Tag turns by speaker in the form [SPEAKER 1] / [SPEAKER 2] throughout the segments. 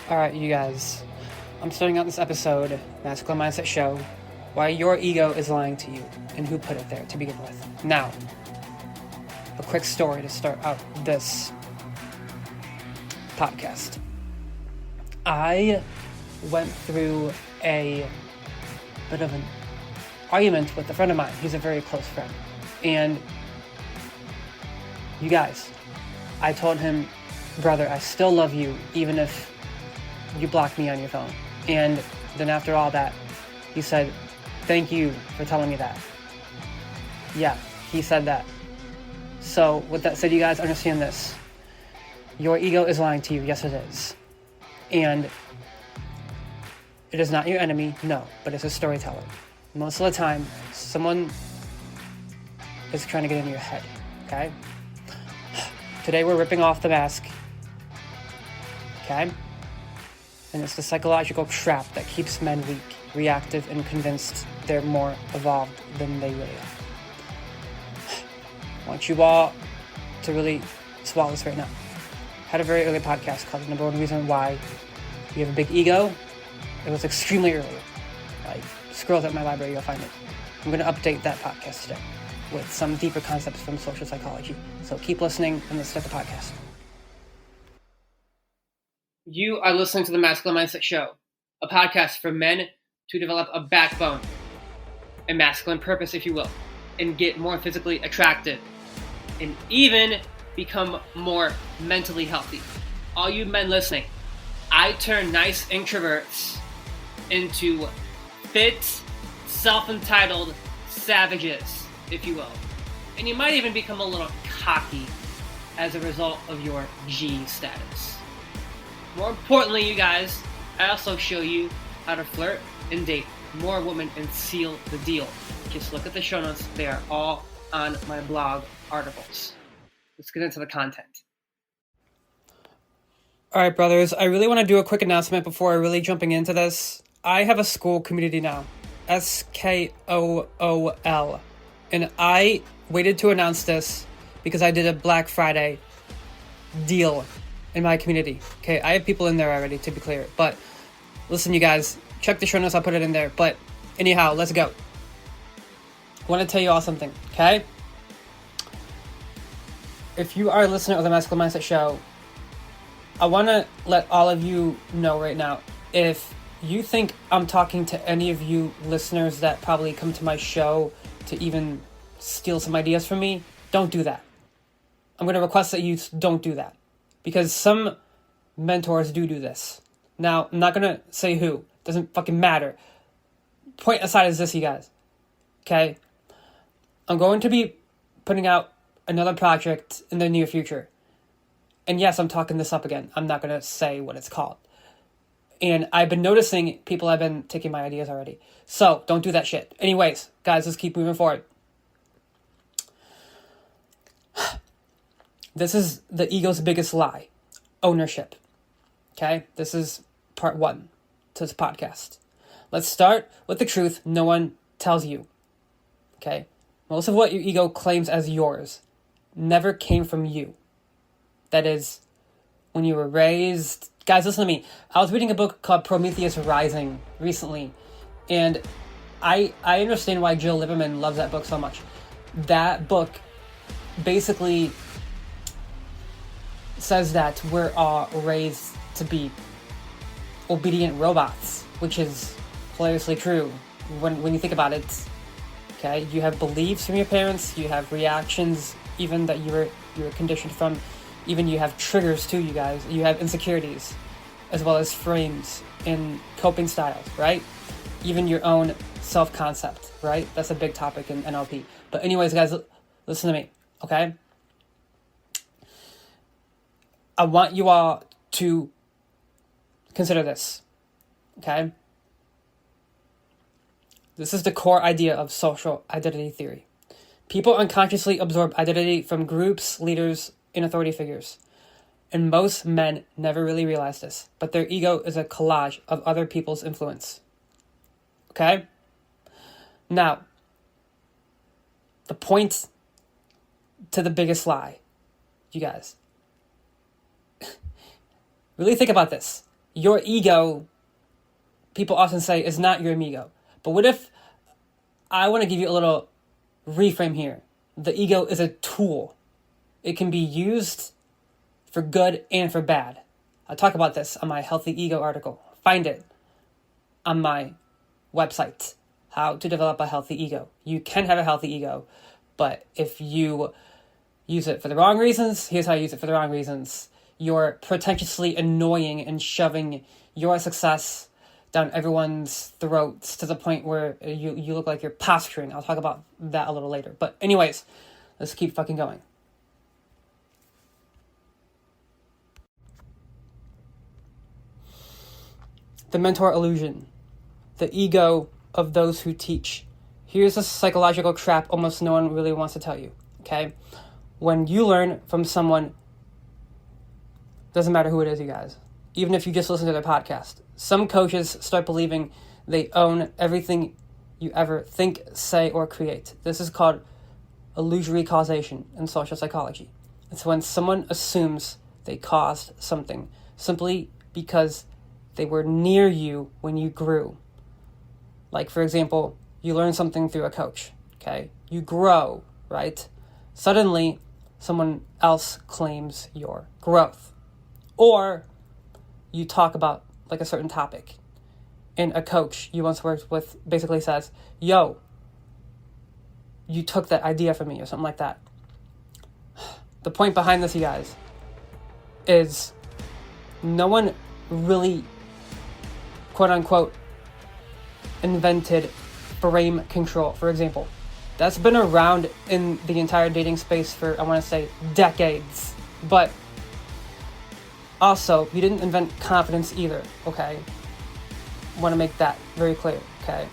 [SPEAKER 1] Alright, you guys. I'm starting out this episode, Masculine Mindset Show, why your ego is lying to you and who put it there to begin with. Now, a quick story to start out this podcast. I went through a bit of an argument with a friend of mine. He's a very close friend. And you guys, I told him, brother, I still love you, even if you blocked me on your phone. And then after all that, he said, thank you for telling me that. Yeah, he said that. So with that said, you guys understand this. Your ego is lying to you. Yes, it is. And it is not your enemy, no, but it's a storyteller. Most of the time, someone is trying to get into your head, okay? Today we're ripping off the mask, okay? And it's the psychological trap that keeps men weak, reactive, and convinced they're more evolved than they really are. I want you all to really swallow this right now. I had a very early podcast called The Number One Reason Why You Have a Big Ego. It was extremely early. Like, scroll up my library, you'll find it. I'm going to update that podcast today with some deeper concepts from social psychology. So keep listening and let's start the podcast. You are listening to the Masculine Mindset Show, a podcast for men to develop a backbone, a masculine purpose, if you will, and get more physically attractive, and even become more mentally healthy. All you men listening, I turn nice introverts into fit, self-entitled savages, if you will. And you might even become a little cocky as a result of your G status. More importantly, you guys, I also show you how to flirt and date more women and seal the deal. Just look at the show notes. They are all on my blog articles. Let's get into the content. All right, brothers, I really want to do a quick announcement before really jumping into this. I have a school community now, SKOOL, and I waited to announce this because I did a Black Friday deal in my community. Okay, I have people in there already, to be clear, but listen, you guys, check the show notes, I'll put it in there, but anyhow, let's go. I want to tell you all something, okay? If you are a listener of the Masculine Mindset Show, I want to let all of you know right now, if you think I'm talking to any of you listeners that probably come to my show to even steal some ideas from me, don't do that. I'm going to request that you don't do that. Because some mentors do this. Now, I'm not going to say who. Doesn't fucking matter. Point aside is this, you guys. Okay? I'm going to be putting out another project in the near future. And yes, I'm talking this up again. I'm not going to say what it's called. And I've been noticing people have been taking my ideas already. So, don't do that shit. Anyways, guys, let's keep moving forward. This is the ego's biggest lie. Ownership. Okay? This is part 1 to this podcast. Let's start with the truth no one tells you. Okay? Most of what your ego claims as yours never came from you. That is, when you were raised... Guys, listen to me. I was reading a book called Prometheus Rising recently, and I understand why Jill Lieberman loves that book so much. That book basically says that we're all raised to be obedient robots, which is hilariously true when you think about it. Okay, you have beliefs from your parents, you have reactions even that you were conditioned from, even you have triggers too, you guys. You have insecurities, as well as frames and coping styles, right? Even your own self-concept, right? That's a big topic in NLP. But anyways, guys, listen to me, okay? I want you all to consider this, okay? This is the core idea of social identity theory. People unconsciously absorb identity from groups, leaders, and authority figures. And most men never really realize this, but their ego is a collage of other people's influence. Okay? Now, the point to the biggest lie, you guys. Really think about this. your ego, people often say, is not your ego. But what if I want to give you a little reframe here? The ego is a tool. It can be used for good and for bad. I talk about this on my Healthy Ego article. Find it on my website, How to Develop a Healthy Ego. You can have a healthy ego, but if you use it for the wrong reasons, here's how you use it for the wrong reasons. You're pretentiously annoying and shoving your success down everyone's throats to the point where you look like you're posturing. I'll talk about that a little later. But anyways, let's keep fucking going. The mentor illusion. The ego of those who teach. Here's a psychological trap almost no one really wants to tell you, okay? When you learn from someone, doesn't matter who it is, you guys, even if you just listen to their podcast, some coaches start believing they own everything you ever think, say, or create. This is called illusory causation in social psychology. It's when someone assumes they caused something simply because they were near you when you grew. Like, for example, you learn something through a coach, okay? You grow, right? Suddenly, someone else claims your growth. Or you talk about, like, a certain topic, and a coach you once worked with basically says, yo, you took that idea from me, or something like that. The point behind this, you guys, is no one really, quote unquote, invented frame control, for example. That's been around in the entire dating space for, I want to say, decades. But also, you didn't invent confidence either, okay? I want to make that very clear, okay?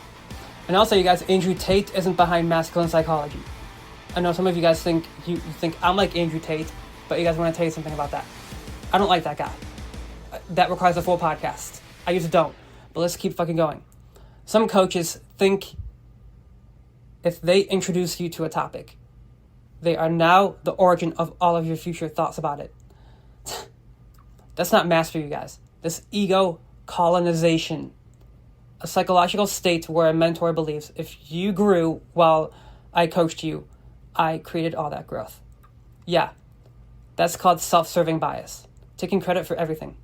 [SPEAKER 1] And also, you guys, Andrew Tate isn't behind masculine psychology. I know some of you guys think you think I'm like Andrew Tate, but you guys want to tell you something about that. I don't like that guy. That requires a full podcast. I usually don't, but let's keep fucking going. Some coaches think if they introduce you to a topic, they are now the origin of all of your future thoughts about it. That's not mastery, you guys. This ego colonization, a psychological state where a mentor believes if you grew while I coached you, I created all that growth. Yeah, that's called self-serving bias, taking credit for everything.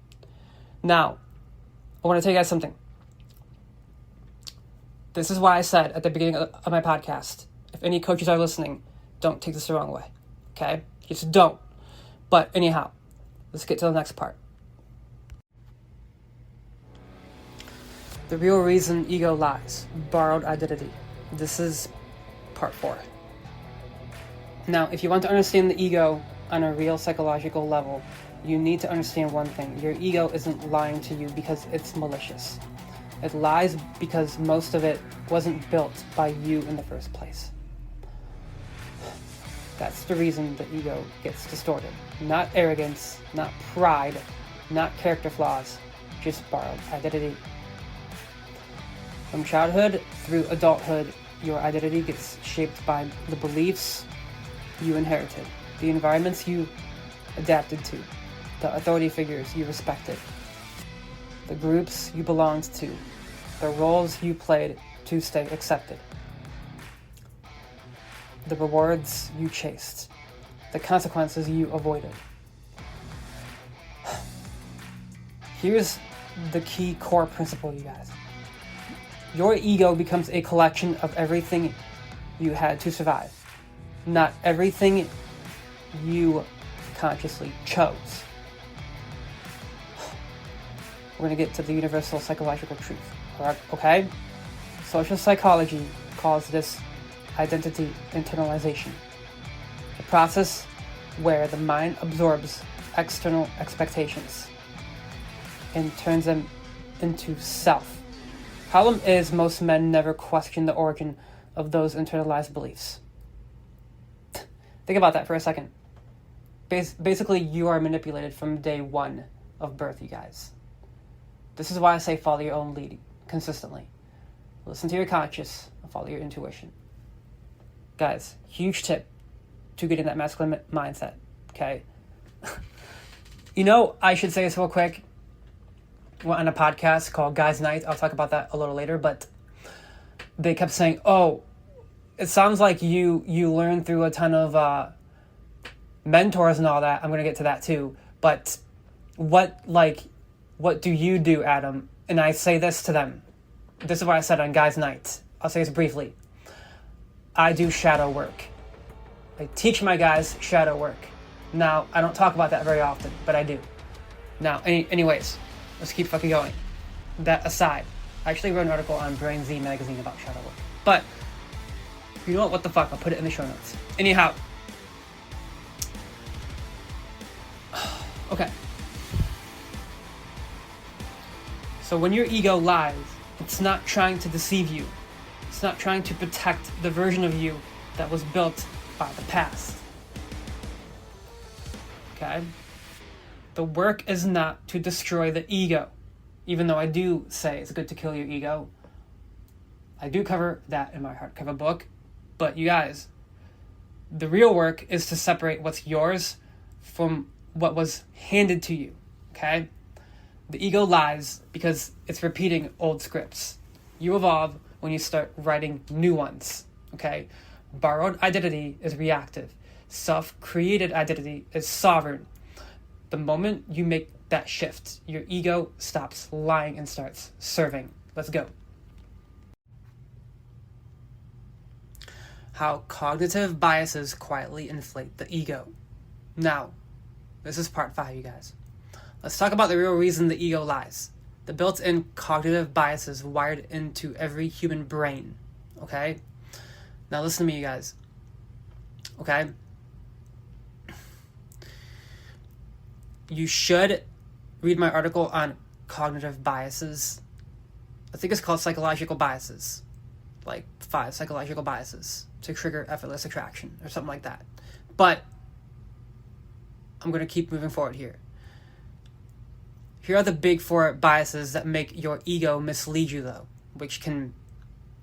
[SPEAKER 1] Now, I want to tell you guys something. This is why I said at the beginning of my podcast, if any coaches are listening, don't take this the wrong way, okay? Just don't. But anyhow, let's get to the next part. The real reason ego lies, borrowed identity. This is part 4. Now, if you want to understand the ego on a real psychological level, you need to understand one thing. Your ego isn't lying to you because it's malicious. It lies because most of it wasn't built by you in the first place. That's the reason the ego gets distorted. Not arrogance, not pride, not character flaws, just borrowed identity. From childhood through adulthood, your identity gets shaped by the beliefs you inherited, the environments you adapted to, the authority figures you respected, the groups you belonged to, the roles you played to stay accepted, the rewards you chased, the consequences you avoided. Here's the key core principle, you guys. Your ego becomes a collection of everything you had to survive, not everything you consciously chose. We're going to get to the universal psychological truth, okay? Social psychology calls this identity internalization, a process where the mind absorbs external expectations and turns them into self. Problem is, most men never question the origin of those internalized beliefs. Think about that for a second. Basically, you are manipulated from day one of birth, you guys. This is why I say follow your own lead consistently. Listen to your conscious and follow your intuition. Guys, huge tip to getting that masculine mindset, okay? You know, I should say this real quick. went on a podcast called Guys Night. I'll talk about that a little later, but they kept saying, "Oh, it sounds like you learned through a ton of mentors and all that." I'm gonna get to that too, but what do you do, Adam? And I say this to them. This is what I said on Guys Night. I'll say this briefly. I do shadow work. I teach my guys shadow work. Now, I don't talk about that very often, but I do. Now, anyways, let's keep fucking going. That aside, I actually wrote an article on Brain Z magazine about shadow work. But, you know what the fuck, I'll put it in the show notes. Anyhow. Okay. So when your ego lies, it's not trying to deceive you. It's not trying to protect the version of you that was built by the past. Okay? The work is not to destroy the ego. Even though I do say it's good to kill your ego. I do cover that in my hardcover book. But you guys, the real work is to separate what's yours from what was handed to you. Okay? The ego lies because it's repeating old scripts. You evolve when you start writing new ones. Okay? Borrowed identity is reactive. Self-created identity is sovereign. The moment you make that shift, your ego stops lying and starts serving. Let's go. How cognitive biases quietly inflate the ego. Now, this is part 5, you guys. Let's talk about the real reason the ego lies. The built-in cognitive biases wired into every human brain. Okay? Now listen to me, you guys. Okay? You should read my article on cognitive biases. I think it's called Psychological Biases. Like 5 psychological biases to trigger effortless attraction or something like that. But I'm going to keep moving forward here. Here are the big 4 biases that make your ego mislead you, though, which can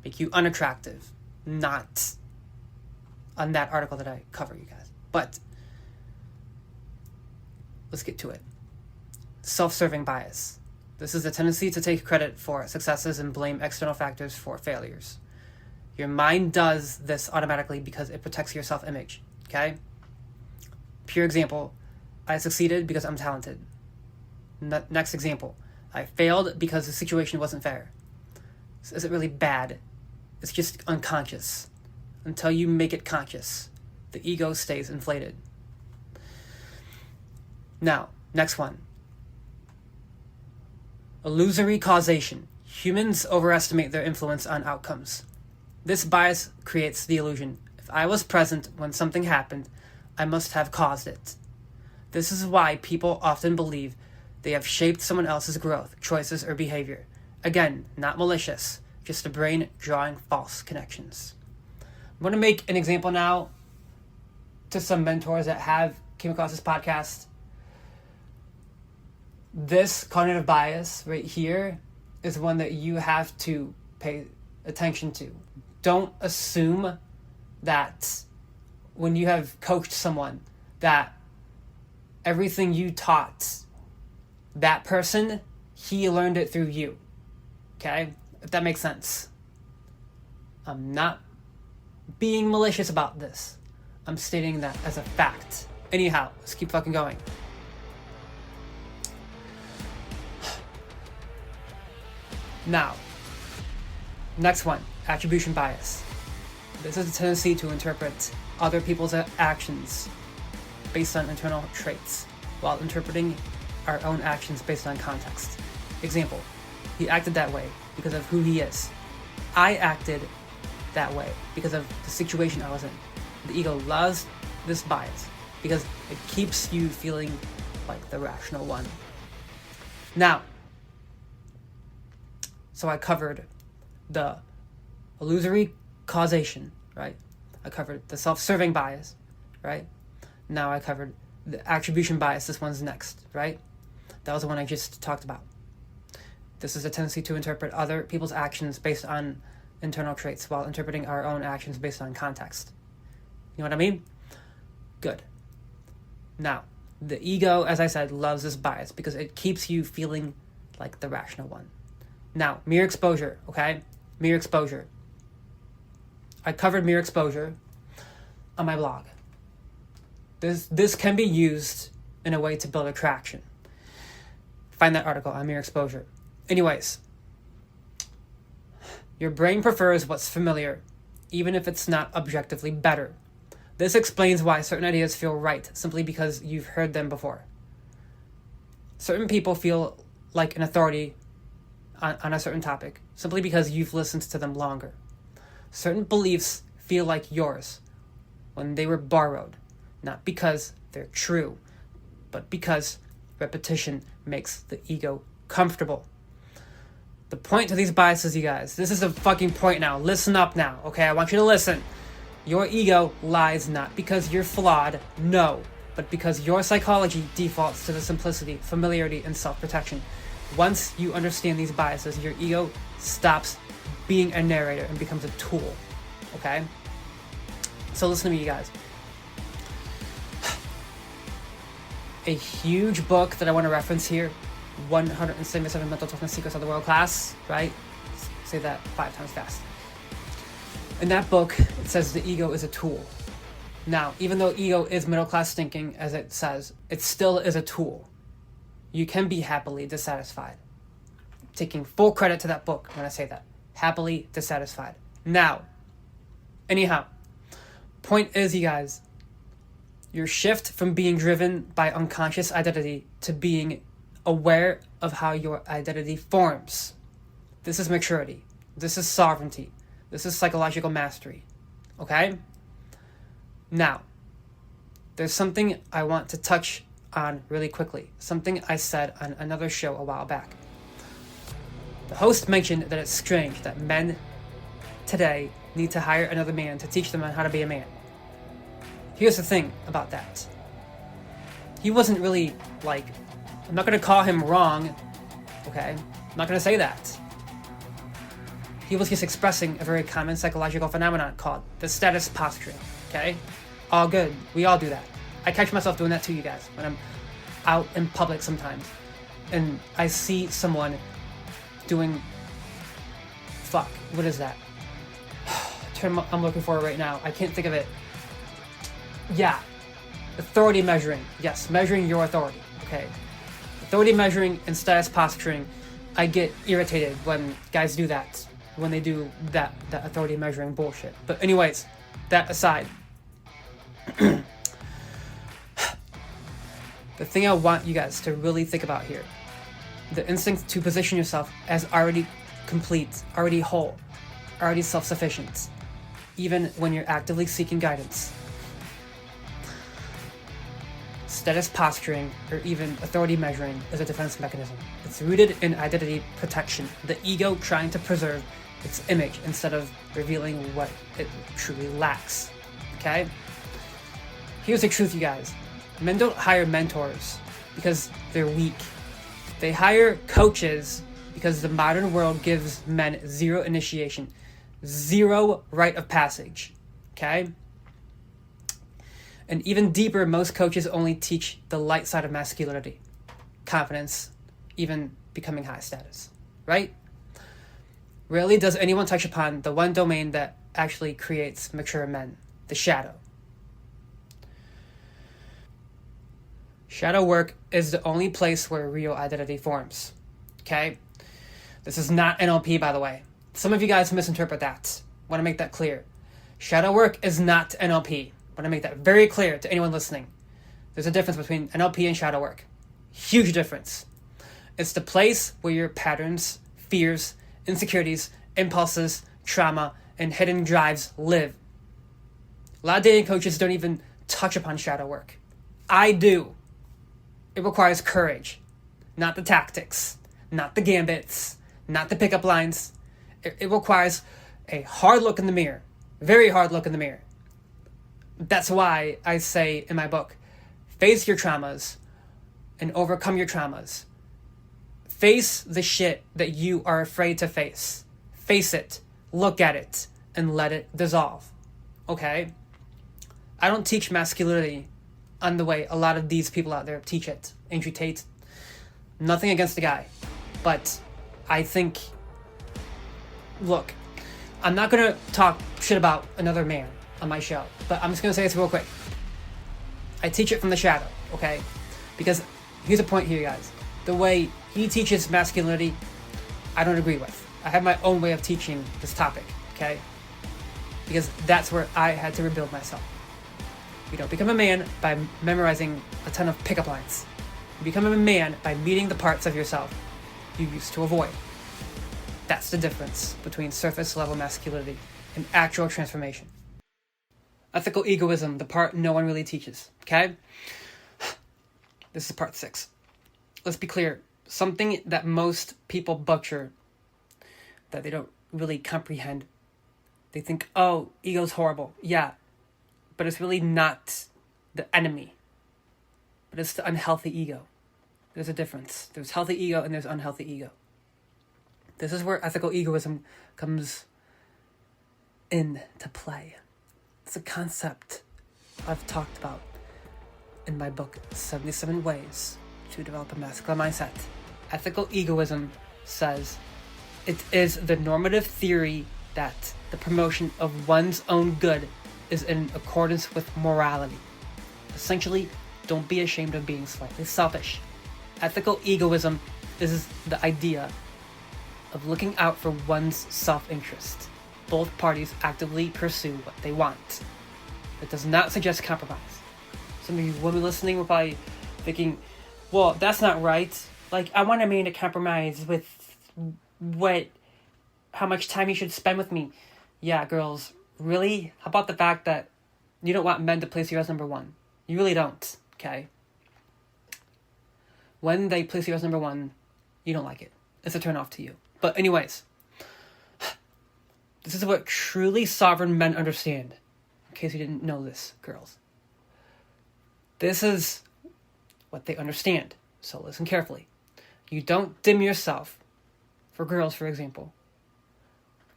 [SPEAKER 1] make you unattractive. Not on that article that I cover, you guys. But let's get to it. Self-serving bias. This is the tendency to take credit for successes and blame external factors for failures. Your mind does this automatically because it protects your self-image, okay? Pure example, I succeeded because I'm talented. Next example, I failed because the situation wasn't fair. This isn't really bad. It's just unconscious. Until you make it conscious, the ego stays inflated. Now, next one. Illusory causation. Humans overestimate their influence on outcomes. This bias creates the illusion. If I was present when something happened, I must have caused it. This is why people often believe they have shaped someone else's growth, choices, or behavior. Again, not malicious, just the brain drawing false connections. I'm going to make an example now to some mentors that came across this podcast. This cognitive bias right here is one that you have to pay attention to. Don't assume that when you have coached someone that everything you taught that person, he learned it through you. Okay? If that makes sense. I'm not being malicious about this. I'm stating that as a fact. Anyhow, let's keep fucking going. Now, next one, attribution bias. This is a tendency to interpret other people's actions based on internal traits, while interpreting our own actions based on context. Example, he acted that way because of who he is. I acted that way because of the situation I was in. The ego loves this bias because it keeps you feeling like the rational one. Now, so I covered the illusory causation, right? I covered the self-serving bias, right? Now I covered the attribution bias. This one's next, right? That was the one I just talked about. This is a tendency to interpret other people's actions based on internal traits while interpreting our own actions based on context. You know what I mean? Good. Now, the ego, as I said, loves this bias because it keeps you feeling like the rational one. Now, mere exposure, okay? Mere exposure. I covered mere exposure on my blog. This can be used in a way to build attraction. Find that article on mere exposure. Anyways, your brain prefers what's familiar, even if it's not objectively better. This explains why certain ideas feel right, simply because you've heard them before. Certain people feel like an authority on a certain topic, simply because you've listened to them longer. Certain beliefs feel like yours when they were borrowed, not because they're true, but because repetition makes the ego comfortable. The point to these biases, you guys, this is the fucking point now. Listen up now, okay? I want you to listen. Your ego lies not because you're flawed, no, but because your psychology defaults to the simplicity, familiarity, and self-protection. Once you understand these biases, your ego stops being a narrator and becomes a tool, okay? So listen to me, you guys. A huge book that I want to reference here, 177 Mental Toughness Secrets of the World Class, right? Say that 5 times fast. In that book, it says the ego is a tool. Now, even though ego is middle-class thinking, as it says, it still is a tool. You can be happily dissatisfied. Taking full credit to that book when I say that. Happily dissatisfied. Now, anyhow, point is, you guys, your shift from being driven by unconscious identity to being aware of how your identity forms. This is maturity. This is sovereignty. This is psychological mastery. Okay? Now, there's something I want to touch on really quickly. Something I said on another show a while back. The host mentioned that it's strange that men today need to hire another man to teach them on how to be a man. Here's the thing about that. He wasn't really like, I'm not going to call him wrong, okay? I'm not going to say that. He was just expressing a very common psychological phenomenon called the status posturing, okay? All good. We all do that. I catch myself doing that too, you guys, when I'm out in public sometimes. And I see someone doing... Fuck, what is that? Term I'm looking for right now. I can't think of it. Yeah. Authority measuring. Yes, measuring your authority, okay? Authority measuring and status posturing. I get irritated when guys do that. When they do that authority measuring bullshit. But anyways, that aside. The thing I want you guys to really think about here, the instinct to position yourself as already complete, already whole, already self-sufficient, even when you're actively seeking guidance. Status posturing, or even authority measuring, is a defense mechanism. It's rooted in identity protection, the ego trying to preserve its image instead of revealing what it truly lacks. Okay? Here's the truth, you guys. Men don't hire mentors because they're weak. They hire coaches because the modern world gives men zero initiation, zero rite of passage. Okay? And even deeper, most coaches only teach the light side of masculinity, confidence, even becoming high status. Right? Rarely does anyone touch upon the one domain that actually creates mature men, the shadow. Shadow work is the only place where real identity forms. Okay? This is not NLP, by the way. Some of you guys misinterpret that. I want to make that clear. Shadow work is not NLP. I want to make that very clear to anyone listening. There's a difference between NLP and shadow work. Huge difference. It's the place where your patterns, fears, insecurities, impulses, trauma, and hidden drives live. A lot of dating coaches don't even touch upon shadow work. I do. It requires courage, not the tactics, not the gambits, not the pickup lines. It requires a hard look in the mirror, very hard look in the mirror. That's why I say in my book, face your traumas and overcome your traumas. Face the shit that you are afraid to face. Face it, look at it, and let it dissolve. Okay? I don't teach masculinity on the way a lot of these people out there teach it. Andrew Tate. Nothing against the guy. But I think, look, I'm not going to talk shit about another man on my show, but I'm just going to say this real quick. I teach it from the shadow, okay? Because here's the point here, guys. The way he teaches masculinity, I don't agree with. I have my own way of teaching this topic, okay? Because that's where I had to rebuild myself. You don't become a man by memorizing a ton of pickup lines. You become a man by meeting the parts of yourself you used to avoid. That's the difference between surface level masculinity and actual transformation. Ethical egoism, the part no one really teaches, okay? This is part 6. Let's be clear. Something that most people butcher, that they don't really comprehend. They think, oh, ego's horrible. Yeah, but it's really not the enemy. But it's the unhealthy ego. There's a difference. There's healthy ego and there's unhealthy ego. This is where ethical egoism comes into play. It's a concept I've talked about in my book, 77 Ways to Develop a Masculine Mindset. Ethical egoism says it is the normative theory that the promotion of one's own good is in accordance with morality. Essentially, don't be ashamed of being slightly selfish. Ethical egoism is the idea of looking out for one's self-interest. Both parties actively pursue what they want. It does not suggest compromise. Some of you women listening will probably thinking, well, that's not right. Like, I want a man to compromise with how much time he should spend with me. Yeah, girls, really? How about the fact that you don't want men to place you as number one? You really don't, okay? When they place you as number one, you don't like it. It's a turn off to you. But anyways, this is what truly sovereign men understand. In case you didn't know this, girls. This is what they understand. So listen carefully. You don't dim yourself. For girls, for example.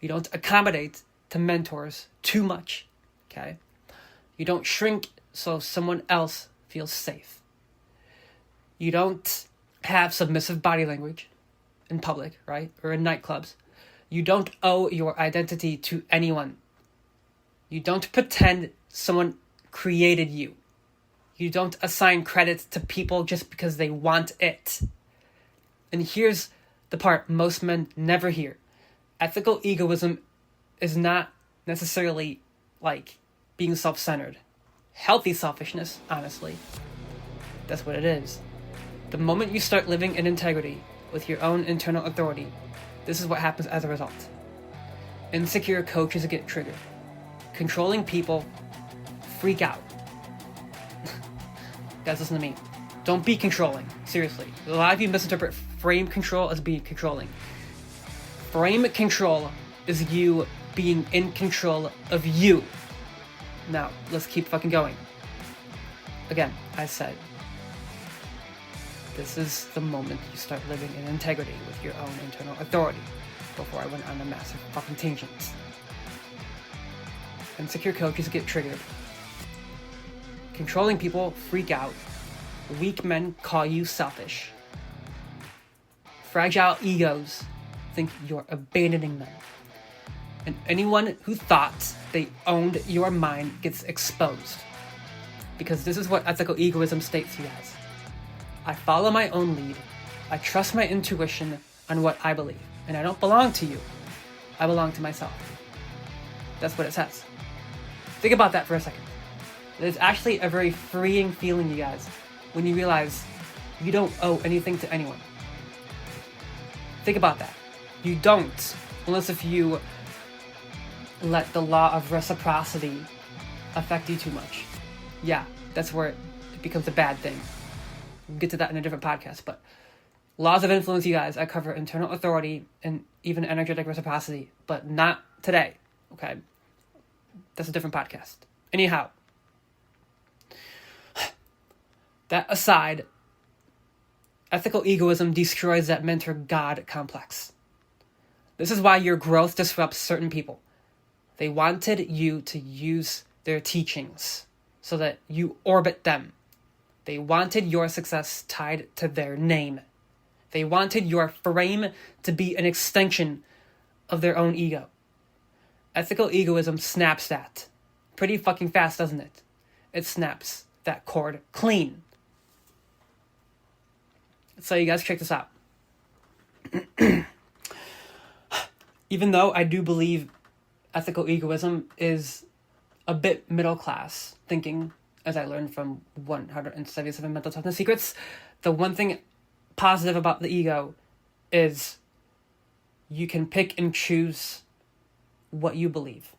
[SPEAKER 1] You don't accommodate to mentors too much. Okay? You don't shrink so someone else feels safe. You don't have submissive body language in public, right? Or in nightclubs. You don't owe your identity to anyone. You don't pretend someone created you. You don't assign credit to people just because they want it. And here's the part most men never hear. Ethical egoism is not necessarily like being self-centered. Healthy selfishness, honestly. That's what it is. The moment you start living in integrity with your own internal authority, this is what happens as a result. Insecure coaches get triggered. Controlling people freak out. Guys, listen to me. Don't be controlling. Seriously. A lot of you misinterpret frame control as being controlling. Frame control is you being in control of you. Now, let's keep fucking going. Again, I said, this is the moment you start living in integrity with your own internal authority. Before I went on a massive fucking tangent. Insecure coaches get triggered. Controlling people freak out. Weak men call you selfish. Fragile egos think you're abandoning them. And anyone who thought they owned your mind gets exposed. Because this is what ethical egoism states you as. I follow my own lead. I trust my intuition on what I believe. And I don't belong to you. I belong to myself. That's what it says. Think about that for a second. It's actually a very freeing feeling, you guys, when you realize you don't owe anything to anyone. Think about that. You don't, unless if you let the law of reciprocity affect you too much. Yeah, that's where it becomes a bad thing. We'll get to that in a different podcast, but laws of influence, you guys, I cover internal authority and even energetic reciprocity, but not today, okay? That's a different podcast. Anyhow, that aside, ethical egoism destroys that mentor-God complex. This is why your growth disrupts certain people. They wanted you to use their teachings so that you orbit them. They wanted your success tied to their name. They wanted your frame to be an extension of their own ego. Ethical egoism snaps that. Pretty fucking fast, doesn't it? It snaps that cord clean. So you guys check this out. Even though I do believe ethical egoism is a bit middle class thinking, as I learned from 177 Mental Toughness Secrets, the one thing positive about the ego is you can pick and choose what you believe.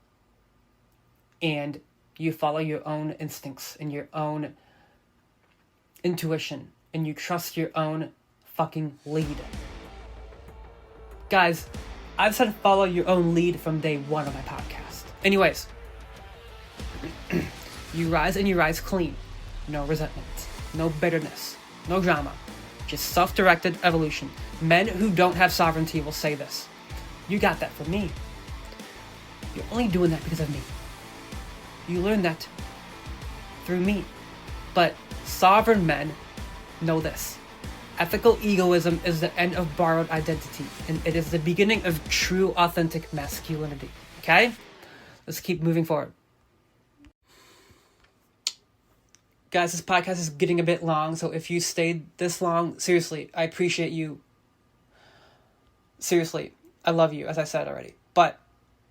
[SPEAKER 1] And you follow your own instincts and your own intuition. And you trust your own fucking lead. Guys, I've said follow your own lead from day one of my podcast. Anyways, you rise and you rise clean. No resentment. No bitterness. No drama. Just self-directed evolution. Men who don't have sovereignty will say this. You got that from me. You're only doing that because of me. You learned that through me. But sovereign men know this. Ethical egoism is the end of borrowed identity, and it is the beginning of true, authentic masculinity. Okay? Let's keep moving forward. Guys, this podcast is getting a bit long, so if you stayed this long, seriously, I appreciate you. Seriously, I love you, as I said already. But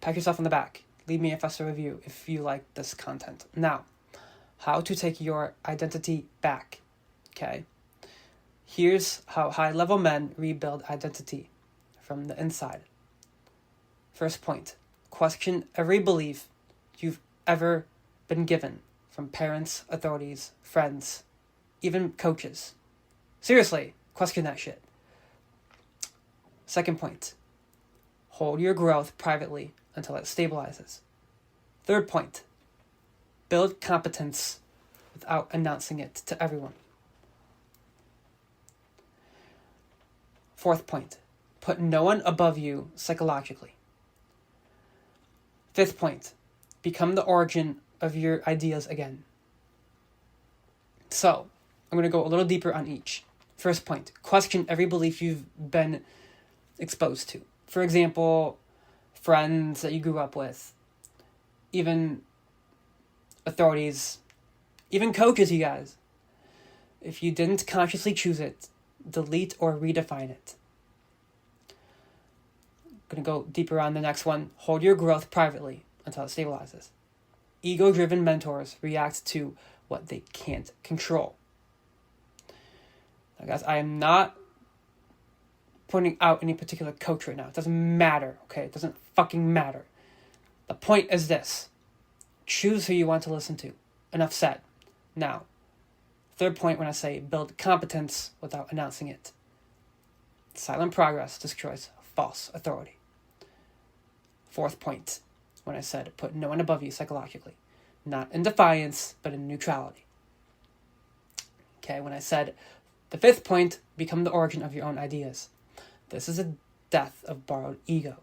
[SPEAKER 1] pat yourself on the back. Leave me a 5-star review if you like this content. Now, how to take your identity back. Okay? Here's how high-level men rebuild identity from the inside. First point, question every belief you've ever been given from parents, authorities, friends, even coaches. Seriously, question that shit. Second point, hold your growth privately until it stabilizes. Third point, build competence without announcing it to everyone. Fourth point, put no one above you psychologically. Fifth point, become the origin of your ideas again. So, I'm going to go a little deeper on each. First point, question every belief you've been exposed to. For example, friends that you grew up with, even authorities, even coaches, you guys. If you didn't consciously choose it, delete or redefine it. I'm going to go deeper on the next one. Hold your growth privately until it stabilizes. Ego-driven mentors react to what they can't control. Now, guys, I am not pointing out any particular coach right now. It doesn't matter, okay? It doesn't fucking matter. The point is this. Choose who you want to listen to. Enough said. Now, third point when I say build competence without announcing it. Silent progress destroys false authority. Fourth point when I said put no one above you psychologically. Not in defiance, but in neutrality. Okay, when I said the fifth point, become the origin of your own ideas. This is a death of borrowed ego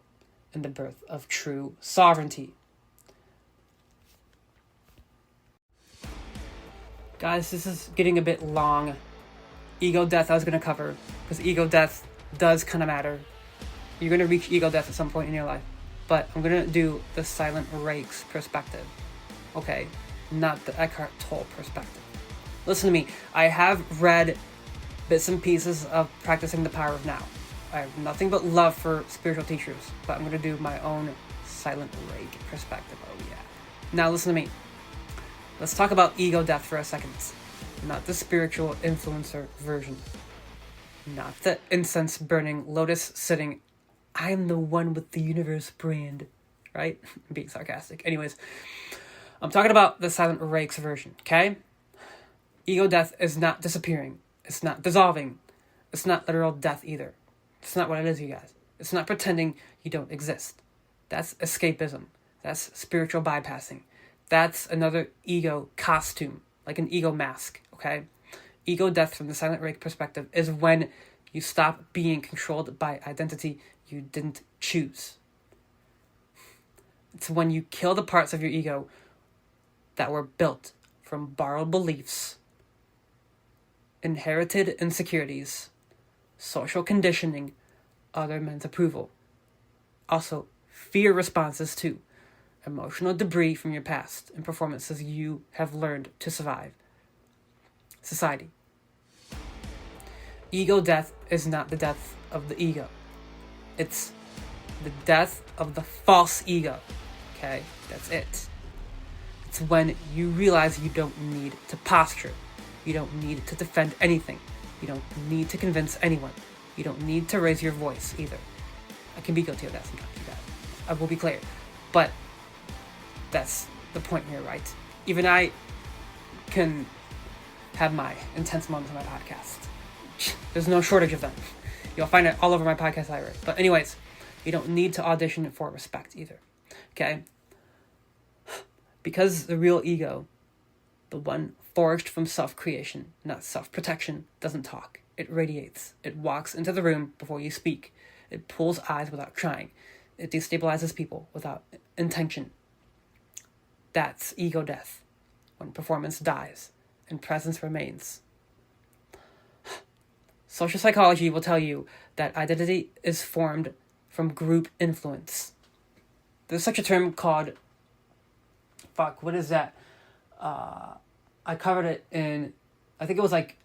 [SPEAKER 1] and the birth of true sovereignty. Guys, this is getting a bit long. Ego death I was going to cover, because ego death does kind of matter. You're going to reach ego death at some point in your life. But I'm going to do the silent rakes perspective. Okay, not the Eckhart Tolle perspective. Listen to me. I have read bits and pieces of Practicing the Power of Now. I have nothing but love for spiritual teachers, but I'm going to do my own silent rake perspective. Oh yeah. Now listen to me. Let's talk about ego death for a second. Not the spiritual influencer version. Not the incense burning, lotus sitting, I'm the one with the universe brand. Right? I'm being sarcastic. Anyways, I'm talking about the silent rakes version, okay? Ego death is not disappearing. It's not dissolving. It's not literal death either. It's not what it is, you guys. It's not pretending you don't exist. That's escapism. That's spiritual bypassing. That's another ego costume, like an ego mask, okay? Ego death from the silent rake perspective is when you stop being controlled by identity you didn't choose. It's when you kill the parts of your ego that were built from borrowed beliefs, inherited insecurities, social conditioning, other men's approval. Also, fear responses too. Emotional debris from your past and performances you have learned to survive. Society. Ego death is not the death of the ego. It's the death of the false ego. Okay? That's it. It's when you realize you don't need to posture. You don't need to defend anything. You don't need to convince anyone. You don't need to raise your voice either. I can be guilty of that sometimes, you guys. I will be clear. But that's the point here, right? Even I can have my intense moments on my podcast. There's no shortage of them. You'll find it all over my podcast library. But anyways, you don't need to audition for respect either. Okay? Because the real ego, the one forged from self-creation, not self-protection, doesn't talk. It radiates. It walks into the room before you speak. It pulls eyes without trying. It destabilizes people without intention. That's ego death, when performance dies and presence remains. Social psychology will tell you that identity is formed from group influence. There's such a term called, what is that? I covered it in, I think it was like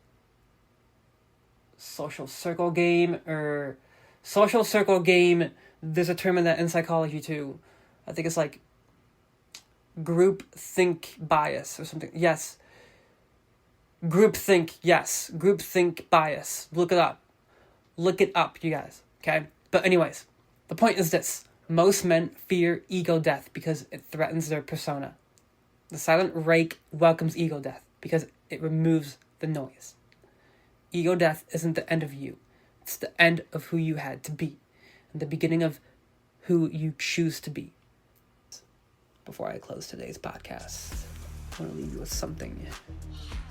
[SPEAKER 1] social circle game. There's a term in that in psychology too. I think it's like group think bias or something. Yes. Group think bias. Look it up, you guys. Okay? But anyways, the point is this. Most men fear ego death because it threatens their persona. The silent rake welcomes ego death because it removes the noise. Ego death isn't the end of you. It's the end of who you had to be and the beginning of who you choose to be. Before I close today's podcast, I want to leave you with something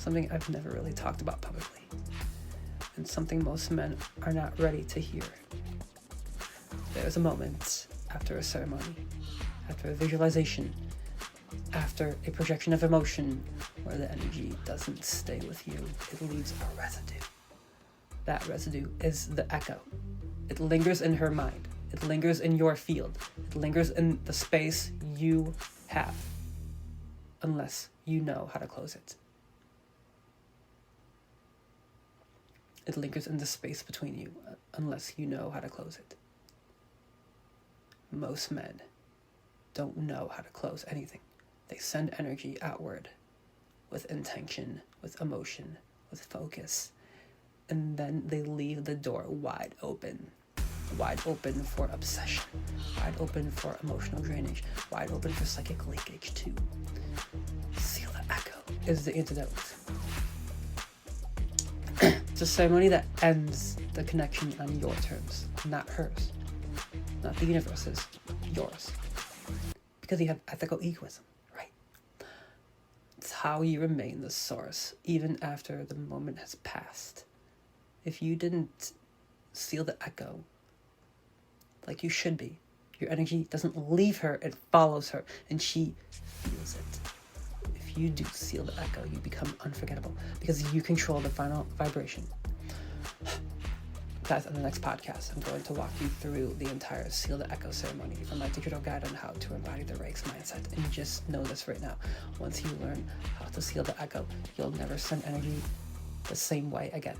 [SPEAKER 1] I've never really talked about publicly, and something most men are not ready to hear. There's a moment after a ceremony, after a visualization, after a projection of emotion, where the energy doesn't stay with you, it leaves a residue. That residue is the echo. It lingers in her mind. It lingers in your field. It lingers in the space you have, unless you know how to close it. It lingers in the space between you, unless you know how to close it. Most men don't know how to close anything. They send energy outward with intention, with emotion, with focus, and then they leave the door wide open for obsession, wide open for emotional drainage, wide open for psychic leakage too. Seal the echo is the antidote. It's a ceremony that ends the connection on your terms, not hers, not the universe's, yours. Because you have ethical egoism, right? It's how you remain the source, even after the moment has passed. If you didn't seal the echo like you should be, your energy doesn't leave her, it follows her, and she feels it. If you do seal the echo, you become unforgettable, because you control the final vibration. Guys, on the next podcast, I'm going to walk you through the entire Seal the Echo ceremony from my digital guide on how to embody the Rakes mindset. And just know this right now. Once you learn how to seal the echo, you'll never send energy the same way again.